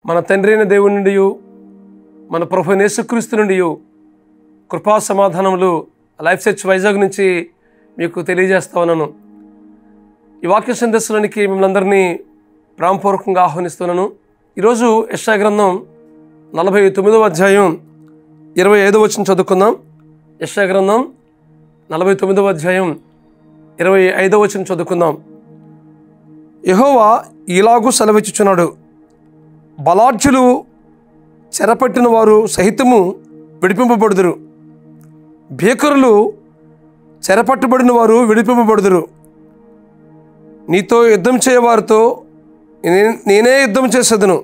మన తండ్రి అయిన దేవుని నుండి మన ప్రభు యేసుక్రీస్తు నుండి కృపా సమాధానములు లైఫ్ చర్చ్ వైజాగ్ నుంచి మీకు తెలియజేస్తా ఉన్నాను. ఈ వాక్య సందేశానికి మిమ్మల్ని అందరినీ ప్రేమపూర్వకంగా ఆహ్వానిస్తున్నాను. ఈరోజు యెషయా గ్రంథం 49వ అధ్యాయం 25వ వచనం చదువుకుందాం. యెషయా గ్రంథం 49వ అధ్యాయం 25వ వచనం చదువుకుందాం. యెహోవా ఇలాగూ సెలవిచ్చుచున్నాడు, బలాఢ్యులు చెరపట్టిన వారు సహితము విడిపింపబడుదురు, భీకరులు చెరపట్టబడిన వారు విడిపింపబడుదురు. నీతో యుద్ధం చేయవారితో నేనే యుద్ధం చేసేదను,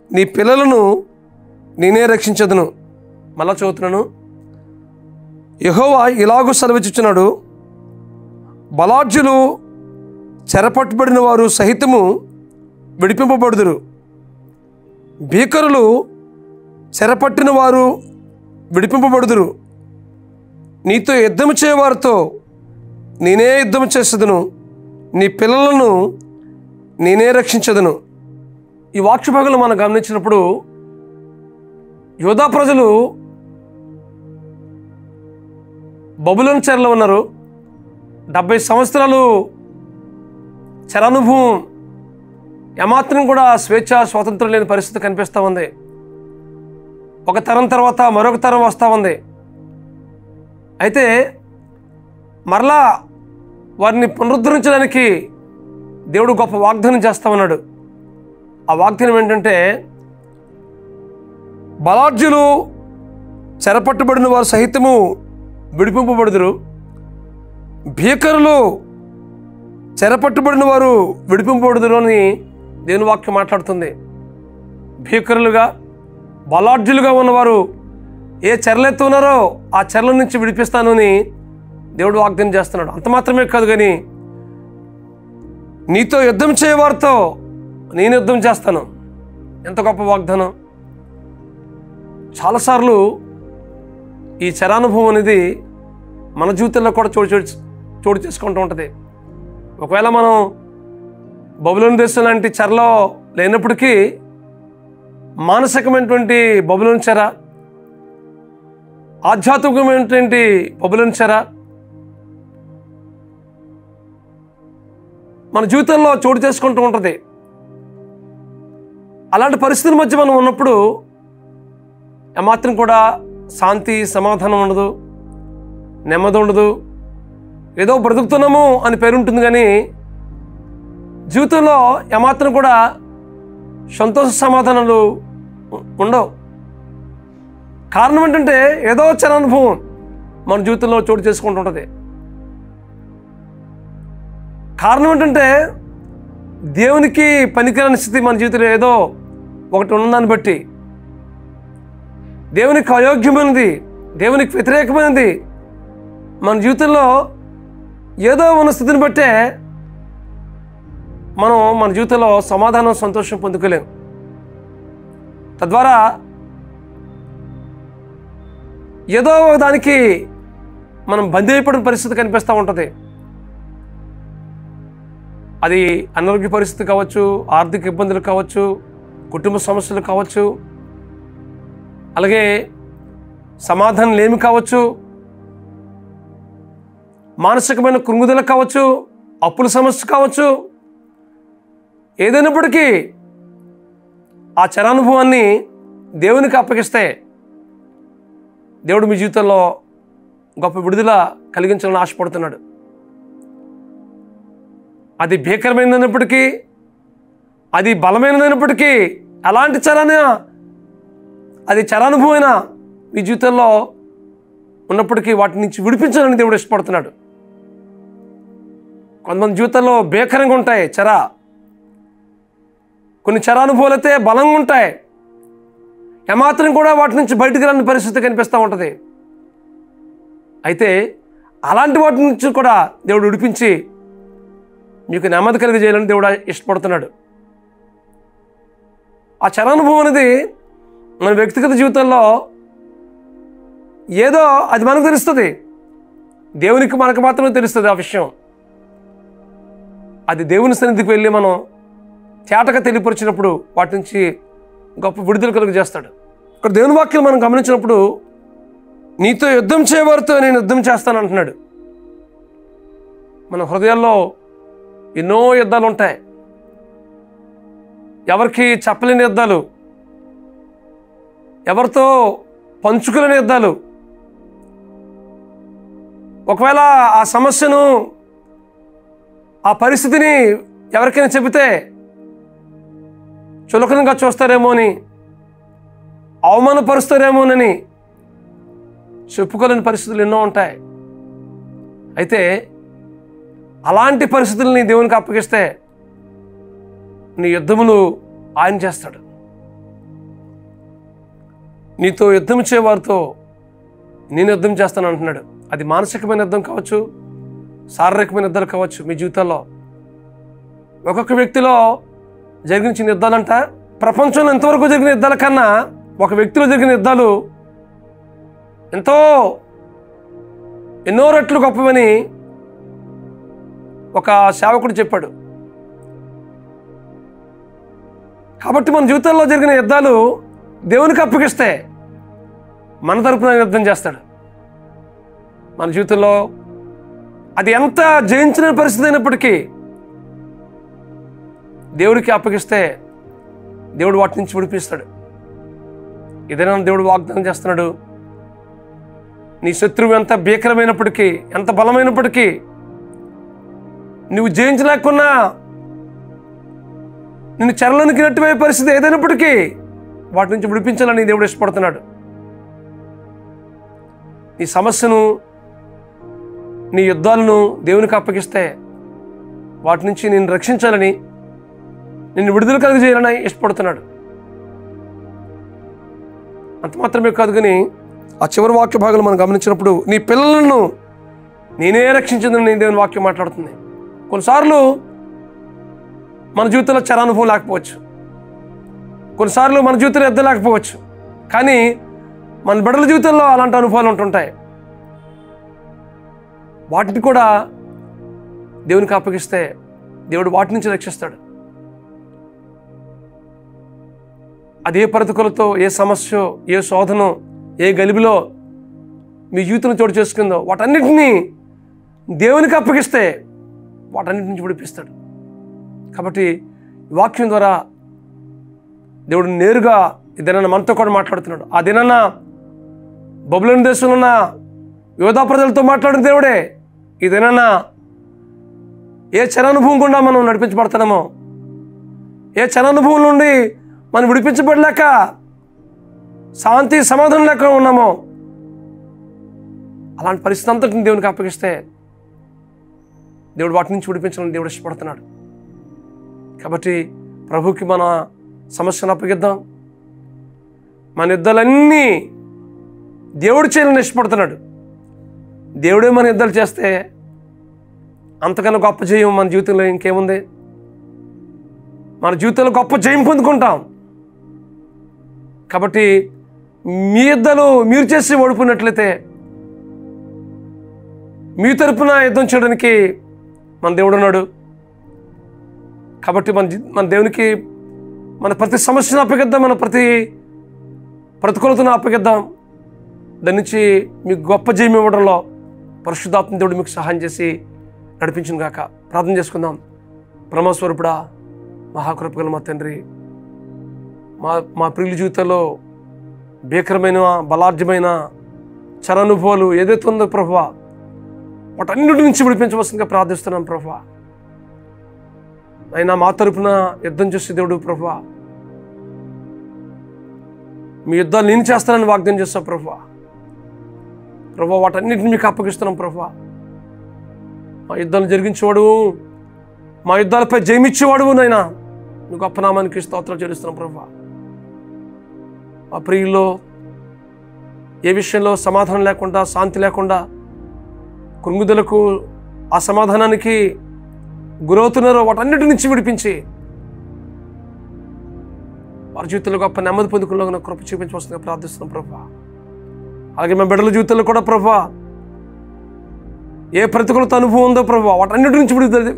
నీ పిల్లలను నేనే రక్షించదును. మళ్ళా చదువుతున్నాను. యెహోవా ఇలాగూ సెలవిచ్చుచున్నాడు, బలాఢ్యులు చెరపట్టబడిన వారు సహితము విడిపింపబడుదురు, భీకరులు చెరపట్టిన వారు విడిపింపబడుదురు. నీతో యుద్ధం చేయవారితో నేనే యుద్ధం చేసేదను, నీ పిల్లలను నేనే రక్షించదును. ఈ వాక్య భాగంలో మనం గమనించినప్పుడు యోధా ప్రజలు బబులోను చెరలో ఉన్నారు. 70 సంవత్సరాలు చెరానుభవం, ఏమాత్రం కూడా స్వాతంత్రం లేని పరిస్థితి కనిపిస్తూ ఉంది. ఒక తరం తర్వాత మరొక తరం వస్తూ ఉంది. అయితే మరలా వారిని పునరుద్ధరించడానికి దేవుడు గొప్ప వాగ్దానం చేస్తూ ఉన్నాడు. ఆ వాగ్దానం ఏంటంటే, బలాఢ్యులు చెరపట్టబడిన వారు సహితము విడిపింపబడుదురు, భీకరులు చెరపట్టబడిన వారు విడిపింపబడుదురు అని దేవుని వాక్యం మాట్లాడుతుంది. భీకరులుగా బలాఢ్యులుగా ఉన్నవారు ఏ చెరలెత్తు ఉన్నారో ఆ చెరల నుంచి విడిపిస్తాను అని దేవుడు వాగ్దానం చేస్తున్నాడు. అంత మాత్రమే కాదు, కానీ నీతో యుద్ధం చేయవారితో నేను యుద్ధం చేస్తాను. ఎంత గొప్ప వాగ్దానం! చాలాసార్లు ఈ చెరానుభవం అనేది మన జీవితంలో కూడా చోటు చేసుకుంటూ ఉంటుంది. ఒకవేళ మనం బబులోను దేశం లాంటి చెరలో లేనప్పటికీ మానసికమైనటువంటి బబులోను చెర, ఆధ్యాత్మికమైనటువంటి బబులోను చెర మన జీవితంలో చోటు చేసుకుంటూ ఉంటుంది. అలాంటి పరిస్థితుల మధ్య మనం ఉన్నప్పుడు ఏమాత్రం కూడా శాంతి సమాధానం ఉండదు, నెమ్మది ఉండదు. ఏదో బ్రతుకుతున్నాము అని పేరుంటుంది, కానీ జీవితంలో ఏమాత్రం కూడా సంతోష సమాధానాలు ఉండవు. కారణం ఏంటంటే, ఏదో చెరానుభవం మన జీవితంలో చోటు చేసుకుంటూ ఉంటుంది. కారణం ఏంటంటే, దేవునికి పనికిరాని స్థితి మన జీవితంలో ఏదో ఒకటి ఉన్నదాన్ని బట్టి, దేవునికి అయోగ్యమైనది, దేవునికి వ్యతిరేకమైనది మన జీవితంలో ఏదో ఉన్న స్థితిని బట్టే మనం మన జీవితంలో సమాధానం సంతోషం పొందుకోలేం. తద్వారా ఏదో దానికి మనం బందీ అయిపోయిన పరిస్థితి కనిపిస్తూ ఉంటుంది. అది అనారోగ్య పరిస్థితి కావచ్చు, ఆర్థిక ఇబ్బందులు కావచ్చు, కుటుంబ సమస్యలు కావచ్చు, అలాగే సమాధానం లేమి కావచ్చు, మానసికమైన కృంగుదల కావచ్చు, అప్పుల సమస్య కావచ్చు. ఏదైనప్పటికీ ఆ చెరానుభవాన్ని దేవునికి అప్పగిస్తే దేవుడు మీ జీవితంలో గొప్ప విడుదల కలిగించాలని ఆశపడుతున్నాడు. అది భీకరమైనప్పటికీ, అది బలమైనదైనప్పటికీ, అలాంటి అది చెరానుభవమైనా మీ జీవితంలో ఉన్నప్పటికీ వాటి నుంచి విడిపించాలని దేవుడు ఇష్టపడుతున్నాడు. కొంతమంది జీవితంలో భీకరంగా ఉంటాయి కొన్ని చెరానుభవాలు అయితే బలంగా ఉంటాయి. ఏమాత్రం కూడా వాటి నుంచి బయటకు రాని పరిస్థితి కనిపిస్తూ ఉంటుంది. అయితే అలాంటి వాటి నుంచి కూడా దేవుడు విడిపించి మీకు నెమ్మది కలిగజేయాలని దేవుడు ఇష్టపడుతున్నాడు. ఆ చెరానుభవం అనేది మన వ్యక్తిగత జీవితంలో ఏదో అది మనకు తెలుస్తుంది, దేవునికి మనకు మాత్రమే తెలుస్తుంది ఆ విషయం. అది దేవుని సన్నిధికి వెళ్ళి మనం తేటగా తెలియపరిచినప్పుడు వాటి నుంచి గొప్ప విడుదల కలుగు చేస్తాడు. ఇక్కడ దేవుని వాక్యం మనం గమనించినప్పుడు నీతో యుద్ధం చేయవారితో నేను యుద్ధం చేస్తాను అంటున్నాడు. మన హృదయాల్లో ఎన్నో యుద్ధాలు ఉంటాయి, ఎవరికి చెప్పలేని యుద్ధాలు, ఎవరితో పంచుకోలేని యుద్ధాలు. ఒకవేళ ఆ సమస్యను, ఆ పరిస్థితిని ఎవరికైనా చెబితే చులకనగా చూస్తారేమో అని, అవమానపరుస్తారేమోనని చెప్పుకోలేని పరిస్థితులు ఎన్నో ఉంటాయి. అయితే అలాంటి పరిస్థితుల్ని దేవునికి అప్పగిస్తే నీ యుద్ధములు ఆయన చేస్తాడు. నీతో యుద్ధం చేయవారితో నేను యుద్ధం చేస్తాను అంటున్నాడు. అది మానసికమైన యుద్ధం కావచ్చు, శారీరకమైన యుద్ధాలు కావచ్చు. మీ జీవితాల్లో ఒక్కొక్క వ్యక్తిలో జరిగిన యుద్ధాలంట ప్రపంచంలో ఎంతవరకు జరిగిన యుద్ధాల కన్నా ఒక వ్యక్తిలో జరిగిన యుద్ధాలు ఎన్నో రెట్లు గొప్పవని ఒక సేవకుడు చెప్పాడు. కాబట్టి మన జీవితంలో జరిగిన యుద్ధాలు దేవునికి అప్పగిస్తే మన తరపున యుద్ధం చేస్తాడు. మన జీవితంలో అది ఎంత జయించిన పరిస్థితి అయినప్పటికీ దేవుడికి అప్పగిస్తే దేవుడు వాటి నుంచి విడిపిస్తాడు. ఏదైనా దేవుడు వాగ్దానం చేస్తున్నాడు. నీ శత్రువు ఎంత భీకరమైనప్పటికీ, ఎంత బలమైనప్పటికీ, నువ్వు జయించలేకున్నా, నిన్ను చెరలోనికి నెట్టిపోయే పరిస్థితి ఏదైనప్పటికీ వాటి నుంచి విడిపించాలని దేవుడు ఇష్టపడుతున్నాడు. నీ సమస్యను, నీ యుద్ధాలను దేవునికి అప్పగిస్తే వాటి నుంచి నేను రక్షించాలని, నిన్ను విడుదల కలుగజేయాలని ఇష్టపడుతున్నాడు. అంత మాత్రమే కాదు కానీ ఆ చివరి వాక్య భాగాలు మనం గమనించినప్పుడు నీ పిల్లలను నేనే రక్షించిందని నేను దేవుని వాక్యం మాట్లాడుతుంది. కొన్నిసార్లు మన జీవితంలో చరానుభవం లేకపోవచ్చు, కొన్నిసార్లు మన జీవితంలో యుద్ధం లేకపోవచ్చు, కానీ మన బిడ్డల జీవితంలో అలాంటి అనుభవాలు ఉంటుంటాయి. వాటిని కూడా దేవునికి అప్పగిస్తే దేవుడు వాటి నుంచి రక్షిస్తాడు. అదే పరిస్థితులతో, ఏ సమస్య, ఏ శోధనో, ఏ గలిబిలో మీ జీవితంలో చోటు చేసుకుందో వాటన్నిటినీ దేవునికి అప్పగిస్తే వాటన్నిటి నుంచి విడిపిస్తాడు. కాబట్టి ఈ వాక్యం ద్వారా దేవుడు నేరుగా ఈ దినాన మనతో కూడా మాట్లాడుతున్నాడు. ఆ దినాన బబులోను దేశంలో ఉన్న యోధా ప్రజలతో మాట్లాడిన దేవుడే ఈ దినాన ఏ చరానుభవం గుండా మనం నడిపించబడుతున్నామో, ఏ చరానుభవం నుండి మనం విడిపించబడలేక శాంతి సమాధానం లేక ఉన్నామో, అలాంటి పరిస్థితి అంతటిని దేవునికి అప్పగిస్తే దేవుడు వాటి నుంచి విడిపించాలని దేవుడు ఇష్టపడుతున్నాడు. కాబట్టి ప్రభుకి మన సమస్యను అప్పగిద్దాం. మన యుద్ధాలన్నీ దేవుడు చేయాలని ఇష్టపడుతున్నాడు. దేవుడే మన యుద్ధాలు చేస్తే అంతకన్నా గొప్ప జయం మన జీవితంలో ఇంకేముంది? మన జీవితంలో గొప్ప జయం పొందుకుంటాం. కాబట్టి మీ యుద్ధాలు మీరు చేసి ఓడిపోయినట్లయితే మీ తరపున యుద్ధం చేయడానికి మన దేవుడు ఉన్నాడు. కాబట్టి మన దేవునికి మన ప్రతి సమస్యను అప్పగిద్దాం, మన ప్రతి ప్రతికూలతను అప్పగిద్దాం. దాని నుంచి మీకు గొప్ప జయం ఇవ్వడంలో పరిశుద్ధాత్మ దేవుడు మీకు సహాయం చేసి నడిపించును గాక. ప్రార్థన చేసుకుందాం. బ్రహ్మస్వరూపుడా, మహాకృపగల మా తండ్రి, మా ప్రియుల జీవితంలో భీకరమైన, బలార్జమైన చరానుభవాలు ఏదైతే ఉందో ప్రభువా, వాటన్నిటి నుంచి విడిపించవలసిందిగా ప్రార్థిస్తున్నాం ప్రభువా. అయినా మా తరపున యుద్ధం చేసే దేవుడు ప్రభువా, మీ యుద్ధాలు నేను చేస్తానని వాగ్దానం చేస్తాం ప్రభువా. ప్రభువా, వాటన్నిటిని మీకు అప్పగిస్తున్నాం ప్రభువా. మా యుద్ధాలు జరిగించేవాడు, మా యుద్ధాలపై జయమిచ్చేవాడు నైనా మీ గొప్ప నామానికి స్తోత్రాలు చెల్లిస్తున్నాం ప్రభువా. మా ప్రియుల్లో ఏ విషయంలో సమాధానం లేకుండా, శాంతి లేకుండా, కృంగుదలకు, అసమాధానానికి గురవుతున్నారో వాటన్నిటి నుంచి విడిపించి వారి జీవితంలో గొప్ప నెమ్మది పొందుకున్న కృప చూపించవలసిందిగా ప్రార్థిస్తున్నాం ప్రభువా. అలాగే మా బిడ్డల జీవితంలో కూడా ప్రభువా, ఏ ప్రతికూలత అనుభవం ఉందో ప్రభువా, వాటన్నిటి నుంచి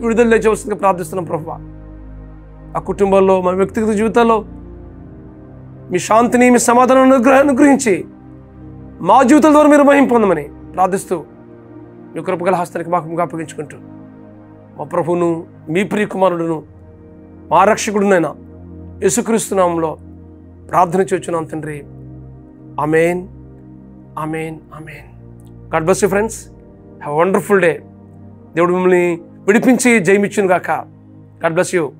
విడుదల చేయవలసిందిగా ప్రార్థిస్తున్నాం ప్రభువా. ఆ కుటుంబాల్లో, మా వ్యక్తిగత జీవితాల్లో మీ శాంతిని, మీ సమాధానం అనుగ్రహించి మా జీవితాల ద్వారా మీరు మహిమ పొందమని ప్రార్థిస్తూ మీ కృపగల హస్తానికి మాకు అప్పగించుకుంటూ మా ప్రభువును, మీ ప్రియ కుమారుడును, మా రక్షకుడునైనా యేసుక్రీస్తు నామములో ప్రార్థన చేస్తున్నాం తండ్రి. ఆమేన్, ఆమేన్, ఆమేన్. God bless you friends. Have a wonderful day. దేవుడు మిమ్మల్ని విడిపించి జయమిచ్చును గాక. God bless you.